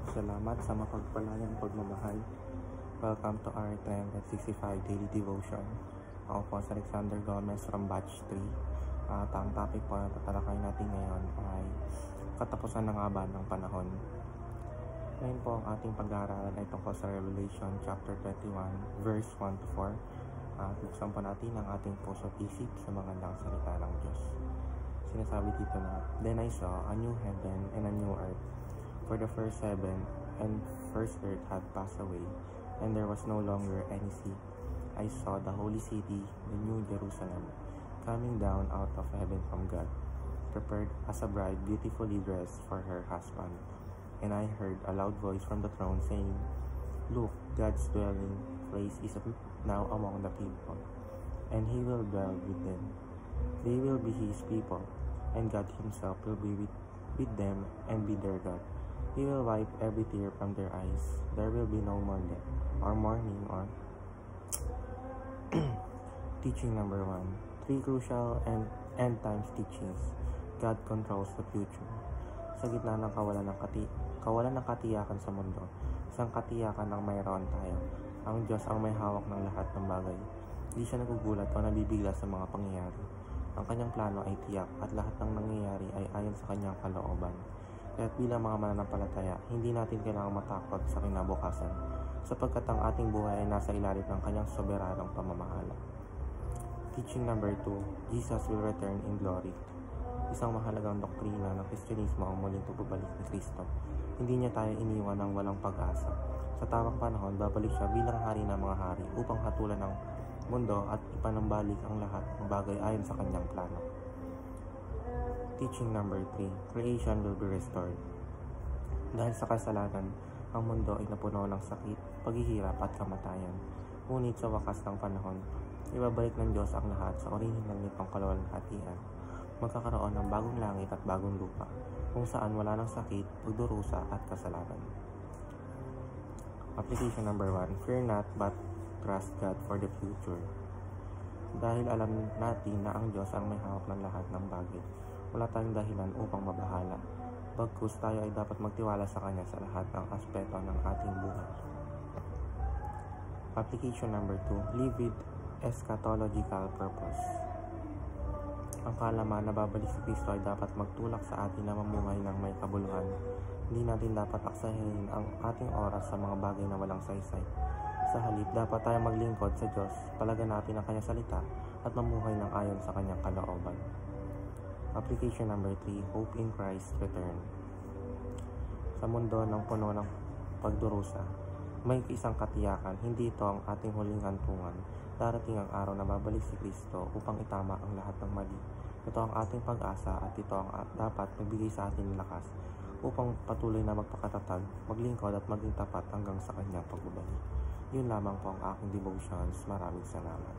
Salamat sa mapagpalayang pagmamahal. Welcome to our 365 Daily Devotion. Ako po si Alexander Gomez from Batch 3. At ang topic po na tatalakayin natin ngayon ay katapusan ng haba ng panahon. Ngayon po ang ating pag-aaralan ay tungkol sa Revelation chapter 21 verse 1 to 4. At buksan po natin ang ating puso at isip sa magandang salita ng Diyos. Sinasabi dito na, "Then I saw a new heaven and a new earth, for the first heaven and first earth had passed away, and there was no longer any sea. I saw the holy city, the new Jerusalem, coming down out of heaven from God, prepared as a bride beautifully dressed for her husband. And I heard a loud voice from the throne saying, 'Look, God's dwelling place is now among the people, and He will dwell with them. They will be His people, and God Himself will be with them and be their God. He will wipe every tear from their eyes. There will be no more death, or mourning, or..." Teaching number 1. 3 crucial and end times teachings. God controls the future. Sa gitna ng kawalan ng katiyakan sa mundo, isang katiyakan ang mayroon tayo. Ang Diyos ang may hawak ng lahat ng bagay. Hindi siya nagugulat o nabibigla sa mga pangyayari. Ang kanyang plano ay tiyak at lahat ng nangyayari ay ayon sa kanyang kalooban. Kaya't bilang mga mananampalataya, hindi natin kailangang matakot sa kinabukasan, sapagkat ang ating buhay ay nasa ilalim ng kanyang soberanong pamamahala. Teaching number 2. Jesus will return in glory. Isang mahalagang doktrina ng Kristyanismo ang muling pagbabalik ni Kristo. Hindi niya tayo iniwan ng walang pag-asa. Sa tamang panahon, babalik siya bilang hari ng mga hari upang hatulan ng mundo at ipanambalik ang lahat ng bagay ayon sa kanyang plano. Teaching number 3. Creation will be restored. Dahil sa kasalanan, ang mundo ay napuno ng sakit, paghihirap at kamatayan. Ngunit sa wakas ng panahon, ibabalik ng Diyos ang lahat sa orihinal nitong kaluwalhatian. Magkakaroon ng bagong langit at bagong lupa, kung saan wala ng sakit, pagdurusa at kasalanan. Application number 1. Fear not, but trust God for the future. Dahil alam natin na ang Diyos ang may hawak ng lahat ng bagay, wala tayong dahilan upang mabahala. Bagkus tayo ay dapat magtiwala sa Kanya sa lahat ng aspeto ng ating buhay. Application number 2. Live with eschatological purpose. Ang kaalaman na babalik si Kristo ay dapat magtulak sa atin na mamuhay ng may kabuluhan. Hindi natin dapat aksahin ang ating oras sa mga bagay na walang saysay. Sa halip, dapat tayo maglingkod sa Diyos, palaganapin ang Kanyang salita at mamuhay ng ayon sa Kanyang kalooban. Application number 3. Hope in Christ's return. Sa mundo ng puno ng pagdurusa, may isang katiyakan, hindi ito ang ating huling hantungan. Darating ang araw na babalik si Kristo upang itama ang lahat ng mali. Ito ang ating pag-asa at ito ang dapat magbigay sa atin ng lakas upang patuloy na magpakatatag, maglingkod at maging tapat hanggang sa kanyang pagbabalik. Yun lamang po ang aking devotions. Maraming salamat.